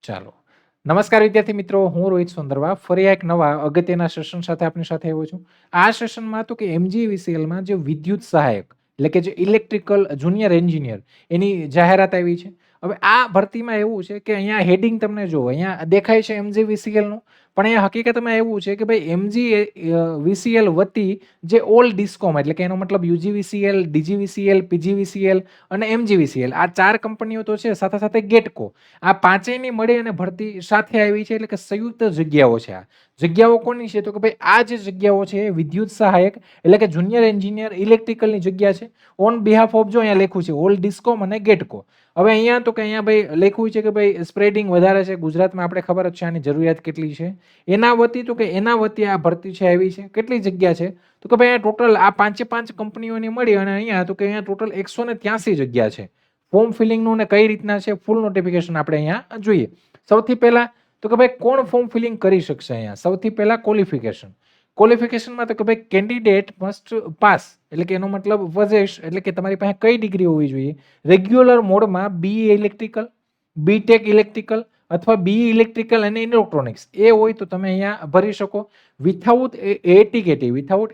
ચાલો. નમસ્કાર વિદ્યાર્થી મિત્રો, હું રોહિત સુંદરવા ફરી એક નવા અગત્યના સેશન સાથે આપની સાથે આવ્યો છું. આ સેશનમાં તો કે એમજીવીસીએલમાં જે વિદ્યુત સહાયક એટલે કે જે ઇલેક્ટ્રિકલ જુનિયર એન્જિનિયર એની જાહેરાત આવી છે. હવે આ ભરતીમાં એવું છે કે અહીંયા હેડિંગ તમને જુઓ, અહીંયા દેખાય છે એમજીવીસીએલનું, પણ અહીંયા હકીકતમાં એવું છે કે ભાઈ એમજીવીસીએલ વતી જે ઓલ ડિસ્કોમ એટલે કે એનો મતલબ યુજીવીસીએલ, ડીજીવીસીએલ, પીજીવીસીએલ અને એમજીવીસીએલ આ 4 કંપનીઓ તો છે, સાથે સાથે ગેટકો આ પાંચેયની મળી અને ભરતી સાથે આવી છે, એટલે કે સંયુક્ત જગ્યાઓ છે. આ જગ્યાઓ કોની છે? તો કે ભાઈ આ જે જગ્યાઓ છે એ વિદ્યુત સહાયક એટલે કે જુનિયર એન્જિનિયર ઇલેક્ટ્રિકલની જગ્યા છે. ઓન બિહાફ ઓફ જો અહીંયા લખ્યું છે ઓલ ડિસ્કોમ અને ગેટકો. હવે અહીંયા તો કે અહીંયા ભાઈ લખ્યું છે કે ભાઈ સ્પ્રેડિંગ વધારે છે ગુજરાતમાં, આપણે ખબર જ છે આની જરૂરિયાત કેટલી છે. એના વતી તો કે એના વતી આ ભરતી છે આવી છે. કેટલી જગ્યા છે? તો કે ભાઈ ટોટલ આ પાંચે પાંચ કંપનીઓની મળી અને અહીંયા તો કે અહીંયા ટોટલ 183 જગ્યા છે. ફોર્મ ફિલિંગનું ને કઈ રીતના છે ફૂલ નોટિફિકેશન આપણે અહીંયા જોઈએ. સૌથી પહેલા તો કે ભાઈ કોણ ફોર્મ ફિલિંગ કરી શકશે? અહીંયા સૌથી પહેલા ક્વોલિફિકેશનમાં તો કે ભાઈ કેન્ડિડેટ મસ્ટ પાસ એટલે કે એનો મતલબ વજેશ એટલે કે તમારી પાસે કઈ ડિગ્રી હોવી જોઈએ? રેગ્યુલર મોડમાં બીઈ ઇલેક્ટ્રિકલ, બીટેક ઇલેક્ટ્રિકલ અથવા બીઈ ઇલેક્ટ્રિકલ અને ઇલેક્ટ્રોનિક્સ એ હોય તો તમે અહીંયા ભરી શકો. Without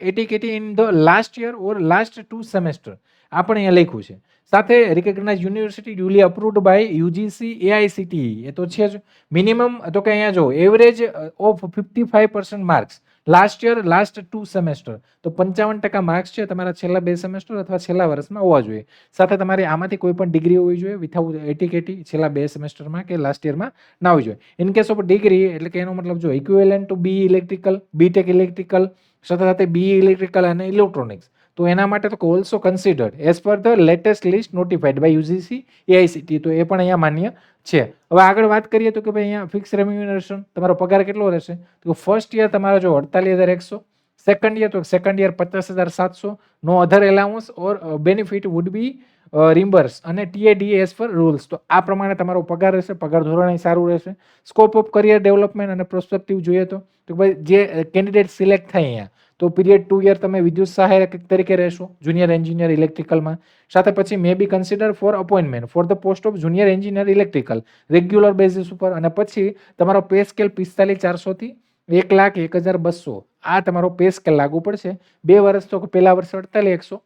ATKT in the last year or last 2 semester આ પણ અહીંયા લખ્યું છે. સાથે recognise university duly approved by UGC AICTE એ તો છે જ. મિનિમમ તો કે અહીંયા જો average of 55% marks last year last 2 semester તો 55% માર્ક્સ છે તમારા છેલ્લા 2 સેમેસ્ટર અથવા છેલ્લા વર્ષમાં હોવા જોઈએ. સાથે તમારી આમાંથી કોઈ પણ ડિગ્રી હોવી જોઈએ વિથઆઉટ એટીકેટી છેલ્લા 2 સેમેસ્ટરમાં કે લાસ્ટ યરમાં ના હોવી જોઈએ. ઇન કેસ ઓફ ડિગ્રી એટલે કે એનો મતલબ જો equivalent to BE electrical, BTech electrical, સાથે સાથે બીઈ ઇલેક્ટ્રિકલ અને ઇલેક્ટ્રોનિક્સ તો એના માટે તો also considered as per the latest list notified by UGC AICTE તો એ પણ અહીંયા માન્ય છે. હવે આગળ વાત કરીએ તો કે ભાઈ અહીંયા ફિક્સ રેમ્યુનરેશન તમારો પગાર કેટલો રહેશે? તો ફર્સ્ટ યર તમારો જો 48,100, સેકન્ડ યર તો second year 50,700, no other allowance or benefit would be reimburse અને ટીએડી એઝ પર રૂલ્સ તો આ પ્રમાણે તમારો પગાર રહેશે. પગાર ધોરણ સારું રહેશે. સ્કોપ ઓફ કરિયર ડેવલપમેન્ટ અને પ્રોસ્પેક્ટિવ જોઈએ તો ભાઈ જે કેન્ડિડેટ સિલેક્ટ થાય અહીંયા તો પીરિયડ 2 યર તમે વિદ્યુત સહાયક તરીકે રહેશો જુનિયર એન્જિનિયર ઇલેક્ટ્રિકલમાં. સાથે પછી may be consider for appointment for the post of junior engineer electrical regular basis ઉપર અને પછી તમારો પે સ્કેલ 45,400 થી 1,01,200 આ તમારો પે સ્કેલ લાગુ પડશે. 2 વર્ષ તો પહેલા વર્ષે 48,100,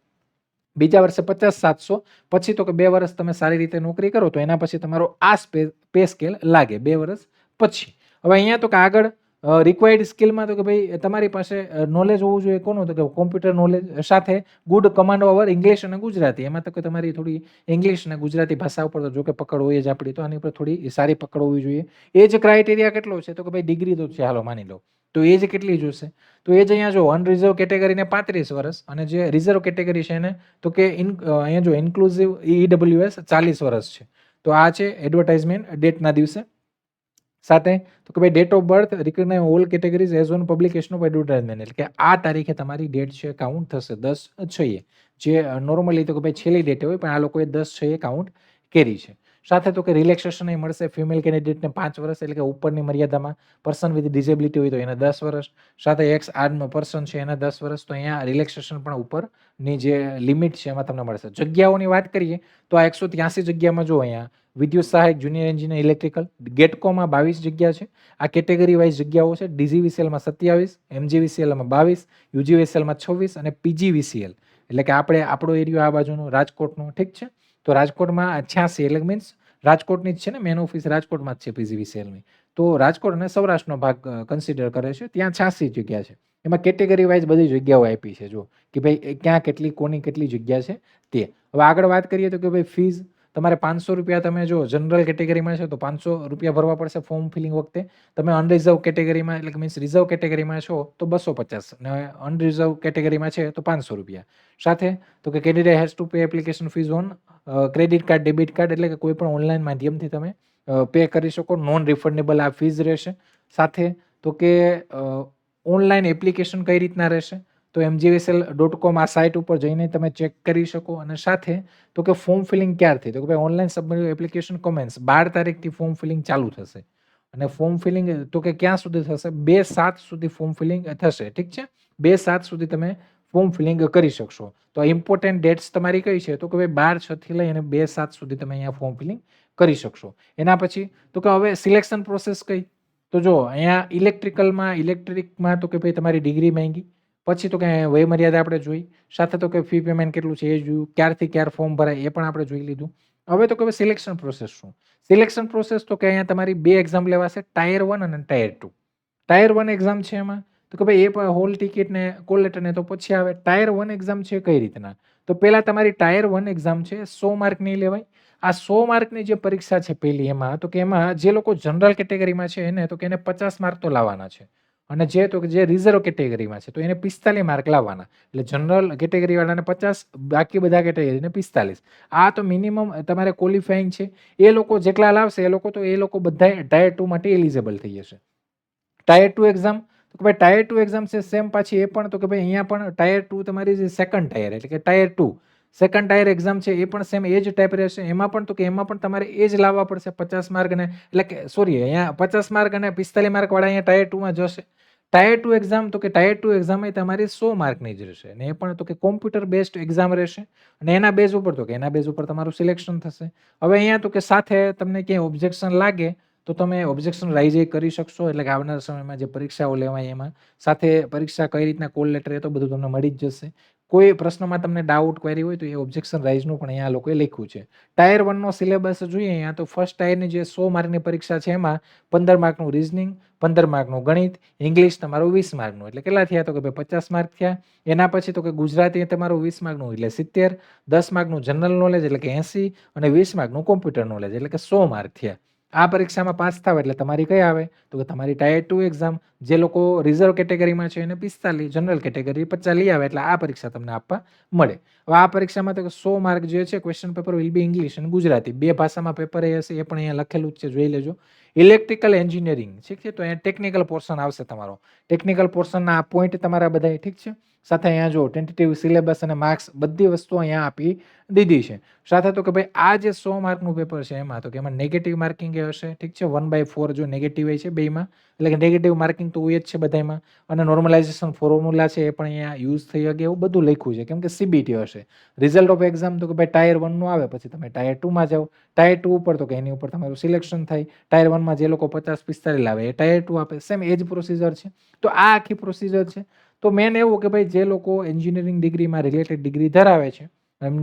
બીજા વર્ષે 50,700, પછી તો કે 2 વર્ષ તમે સારી રીતે નોકરી કરો તો એના પછી તમારો આ પે સ્કેલ લાગે 2 વર્ષ પછી. હવે અહીંયા તો કે આગળ રિક્વાયર્ડ સ્કિલમાં તો કે ભાઈ તમારી પાસે નોલેજ હોવું જોઈએ કોનું? તો કે કોમ્પ્યુટર નોલેજ સાથે ગુડ કમાન્ડ ઓવર ઇંગ્લિશ અને ગુજરાતી. એમાં તો કે તમારી થોડી ઇંગ્લિશ અને ગુજરાતી ભાષા ઉપર તો જો કે પકડ હોય જ આપણી તો આની ઉપર થોડી સારી પકડ હોવી જોઈએ. એજ ક્રાઇટેરિયા કેટલો છે? તો કે ભાઈ ડિગ્રી તો છે હાલો માની લો તો એજ કેટલી જોશે? તો એજ અહીંયા જો અનરિઝર્વ કેટેગરીને 35 વર્ષ અને જે રિઝર્વ કેટેગરી છે એને તો કે અહીંયા જો ઇન્ક્લુઝિવ ઈડબ્લ્યુએસ 40 વર્ષ છે. તો આ છે એડવર્ટાઇઝમેન્ટ ડેટના દિવસે. સાથે તો કે ભાઈ date of birth recognize all categories as on publication of advertisement એટલે કે આ તારીખે તમારી ડેટ છે કાઉન્ટ થશે 10/6 જે નોર્મલી તો કે ભાઈ છેલ્લી ડેટે હોય પણ આ લોકોએ 10/6 કાઉન્ટ કરી છે. સાથે તો કે રિલેક્સેશન મળશે ફિમેલ કેન્ડિડેટને 5 વર્ષ એટલે કે ઉપરની મર્યાદામાં. પર્સન વિથ ડિસેબિલિટી હોય તો એને 10 વર્ષ, સાથે એક્સ આર્મનો પર્સન છે એને 10 વર્ષ. તો અહીંયા રિલેક્સેશન પણ ઉપરની જે લિમિટ છે એમાં તમને મળશે. જગ્યાઓની વાત કરીએ તો આ 183 જગ્યામાં જો અહીંયા વિદ્યુત સહાયક જુનિયર એન્જિનિયર ઇલેક્ટ્રિકલ ગેટકોમાં 22 જગ્યા છે. આ કેટેગરી વાઇઝ જગ્યાઓ છે. ડીજીવીસીએલમાં 27, એમજીવીસીએલમાં 22, યુજીવીસીએલમાં 26 અને પીજીવીસીએલ એટલે કે આપણો એરિયો આ બાજુનો રાજકોટનો, ઠીક છે. તો રાજકોટમાં 86 એટલે મીન્સ રાજકોટની જ છે ને, મેન ઓફિસ રાજકોટમાં જ છે પીજીવીસીએલની. તો રાજકોટ અને સૌરાષ્ટ્રનો ભાગ કન્સિડર કરે છે. ત્યાં 86 જગ્યા છે. એમાં કેટેગરી વાઇઝ બધી જગ્યાઓ આપી છે જો કે ભાઈ ક્યાં કેટલી કોની કેટલી જગ્યા છે તે. હવે આગળ વાત કરીએ તો કે ભાઈ ફીઝ તમારે 500 રૂપિયા તમે જો જનરલ કેટેગરીમાં છે તો 500 રૂપિયા ભરવા પડશે ફોર્મ ફિલિંગ વખતે. તમે અનરિઝર્વ કેટેગરીમાં એટલે કે મીન્સ રિઝર્વ કેટેગરીમાં છો તો 250 અને અનરિઝર્વ કેટેગરીમાં છે તો 500 રૂપિયા. સાથે તો કે candidate has to pay application fees on credit card, debit card એટલે કે કોઈ પણ ઓનલાઈન માધ્યમથી તમે પે કરી શકો. નોન રિફંડેબલ આ ફીઝ રહેશે. સાથે તો કે ઓનલાઈન એપ્લિકેશન કઈ રીતના રહેશે તો mgvsl.com આ સાઇટ ઉપર જઈને તમે ચેક કરી શકો. અને સાથે તો કે ફોર્મ ફિલિંગ ક્યારથી? તો કે ભાઈ ઓનલાઈન સબમિટ એપ્લિકેશન કમેન્સ 12 તારીખથી ફોર્મ ફિલિંગ ચાલુ થશે અને ફોર્મ ફિલિંગ તો કે ક્યાં સુધી થશે? 2/7 સુધી ફોર્મ ફિલિંગ થશે, ઠીક છે. 2/7 સુધી તમે ફોર્મ ફિલિંગ કરી શકશો. તો ઇમ્પોર્ટન્ટ ડેટ્સ તમારી કઈ છે? તો કે ભાઈ 12/6 થી લઈને 2/7 સુધી તમે અહીંયા ફોર્મ ફિલિંગ કરી શકશો. એના પછી તો કે હવે સિલેક્શન પ્રોસેસ કઈ? તો જો અહીંયા ઇલેક્ટ્રિકમાં તો કે ભાઈ તમારી ડિગ્રી માંગી. પછી તો કે વયમર્યાદા આપણે જોઈ. સાથે તો કે ફી પેમેન્ટ કેટલું છે એ જોયું. ક્યારથી ક્યારે ફોર્મ ભરાય એ પણ આપણે જોઈ લીધું. હવે તો કે સિલેક્શન પ્રોસેસ શું? સિલેક્શન પ્રોસેસ તો કે અહીંયા તમારી 2 એક્ઝામ લેવાશે, ટાયર 1 અને ટાયર 2. ટાયર 1 એક્ઝામ છે એમાં તો કે ભાઈ એ પણ હોલ ટિકિટ ને કોલ લેટર ને તો પછી આવે. ટાયર 1 એક્ઝામ છે કઈ રીતના? તો પહેલા તમારી ટાયર 1 એક્ઝામ છે 100 માર્કની લેવાય. આ 100 માર્કની જે પરીક્ષા છે પહેલી એમાં તો કે એમાં જે લોકો જનરલ કેટેગરીમાં છે એને તો કે એને 50 માર્ક તો લાવવાના છે. અને જે રિઝર્વ કેટેગરીમાં છે તો એને 45 માર્ક લાવવાના. એટલે જનરલ કેટેગરી વાળાને 50, બાકી બધા કેટેગરીને 45. આ તો મિનિમમ તમારે ક્વોલિફાઈંગ છે. એ લોકો જેટલા લાવશે એ લોકો બધા ટાયર 2 માટે એલિજિબલ થઈ જશે. ટાયર 2 એક્ઝામ તો કે ભાઈ ટાયર 2 એક્ઝામ છે સેમ પાછી એ પણ તો કે ભાઈ અહીંયા પણ ટાયર 2 તમારી જે સેકન્ડ ટાયર એટલે કે ટાયર 2 સેકન્ડ ટાયર એક્ઝામ છે એ પણ સેમ એ જ ટાઈપ રહેશે. એમાં પણ તો કે એમાં પણ તમારે એ જ લાવવા પડશે 50 માર્ક અને એટલે કે સોરી અહીંયા 50 માર્ક અને 45 માર્ક વાળા અહીંયા ટાયર 2 માં જશે. ટાયર 2 એક્ઝામ તો કે ટાયર 2 એક્ઝામ એ તમારી 100 માર્કની જ રહેશે અને એ પણ તો કે કોમ્પ્યુટર બેઝડ એક્ઝામ રહેશે અને એના બેઝ ઉપર તો કે એના બેઝ ઉપર તમારું સિલેક્શન થશે. હવે અહીંયા તો કે સાથે તમને ક્યાંય ઓબ્જેક્શન લાગે તો તમે ઓબ્જેક્શન રાઇઝ કરી શકશો. એટલે કે આવનારા સમયમાં જે પરીક્ષાઓ લેવાય એમાં સાથે પરીક્ષા કઈ રીતના કોલ લેટર એ તો બધું તમને મળી જ જશે. કોઈ પ્રશ્નમાં તમને ડાઉટ ક્વેરી હોય તો એ ઓબ્જેક્શન રાઇઝનું પણ અહીંયા લોકોએ લખ્યું છે. ટાયર 1 નો સિલેબસ જોઈએ અહીંયા તો ફર્સ્ટ ટાયરની જે 100 માર્કની પરીક્ષા છે એમાં 15 માર્કનું રીઝનિંગ, 15 માર્કનું ગણિત, ઇંગ્લિશ તમારું 20 માર્કનું એટલે કેટલા થયા તો કે ભાઈ 50 માર્ક થયા. એના પછી તો કે ગુજરાતી તમારું 20 માર્કનું એટલે 70, 10 માર્કનું જનરલ નોલેજ એટલે કે 80 અને 20 માર્કનું કોમ્પ્યુટર નોલેજ એટલે કે 100 માર્ક થયા. આ પરીક્ષામાં પાસ થાવ એટલે તમારી કઈ આવે તો કે તમારી ટાયર 2 એક્ઝામ. જે લોકો રિઝર્વ કેટેગરીમાં છે એને 45, જનરલ કેટેગરી 50 લઈ આવે એટલે આ પરીક્ષા તમને આપવા મળે. હવે આ પરીક્ષામાં તો 100 માર્ક જે છે question paper will be English અને ગુજરાતી 2 ભાષામાં પેપર એ હશે. એ પણ અહીંયા લખેલું જ છે, જોઈ લેજો. ઇલેક્ટ્રિકલ એન્જિનિયરિંગ ઠીક છે તો અહીંયા ટેકનિકલ પોર્શન આવશે તમારો. ટેકનિકલ પોર્શનના આ પોઈન્ટ તમારા બધા ઠીક છે. સાથે અહીંયા જો ટેન્ટેટિવ સિલેબસ અને માર્ક્સ બધી વસ્તુ અહીંયા આપી દીધી છે. સાથે તો કે ભાઈ આ જે 100 માર્કનું પેપર છે એમાં તો કે એમાં નેગેટિવ માર્કિંગ એ હશે ઠીક છે. 1/4 જો નેગેટિવ હોય છે બેમાં એટલે કે નેગેટિવ માર્કિંગ તો હોય જ છે બધામાં. અને નોર્મલાઇઝેશન ફોર્મ્યુલા છે એ પણ અહીંયા યુઝ થઈ શકે એવું બધું લખ્યું છે કેમ કે સીબીટી હશે. રિઝલ્ટ ઓફ એક્ઝામ તો કે ભાઈ ટાયર 1 નું આવે પછી તમે ટાયર 2 માં જાઓ. ટાયર 2 ઉપર તો કે એની ઉપર તમારું સિલેક્શન થાય. ટાયર 1 માં જે લોકો 50-45 લાવે એ ટાયર 2 આપે. સેમ એ જ પ્રોસિજર છે. તો આ આખી પ્રોસિજર છે. તો મેન એવું કે ભાઈ જે લોકો એન્જિનિયરિંગ ડિગ્રીમાં રિલેટેડ ડિગ્રી ધરાવે છે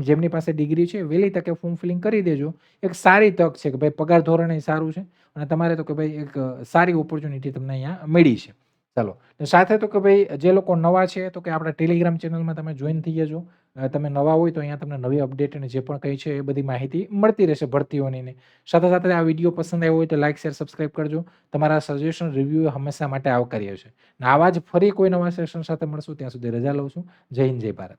જેમની પાસે ડિગ્રી છે વહેલી તકે ફોર્મ ફિલિંગ કરી દેજો. એક સારી તક છે કે ભાઈ પગાર ધોરણ સારું છે અને તમારે તો કે ભાઈ એક સારી ઓપોર્ચ્યુનિટી તમને અહીંયા મળી છે. ચાલો સાથે તો કે ભાઈ જે લોકો નવા છે તો કે આપણા ટેલિગ્રામ ચેનલમાં તમે જોઈન થઈ જજો. તમે નવા હોય તો અહીંયા તમને નવી અપડેટ અને જે પણ કંઈ છે એ બધી માહિતી મળતી રહેશે ભરતીઓની. સાથે સાથે આ વિડીયો પસંદ આવ્યો હોય તો લાઈક, શેર, સબસ્ક્રાઈબ કરજો. તમારા સજેશન રિવ્યુ હંમેશા માટે આવકાર્ય છે. આવા જ ફરી કોઈ નવા સેશન સાથે મળશું ત્યાં સુધી રજા લઉં છું. જય હિન્દ, જય ભારત.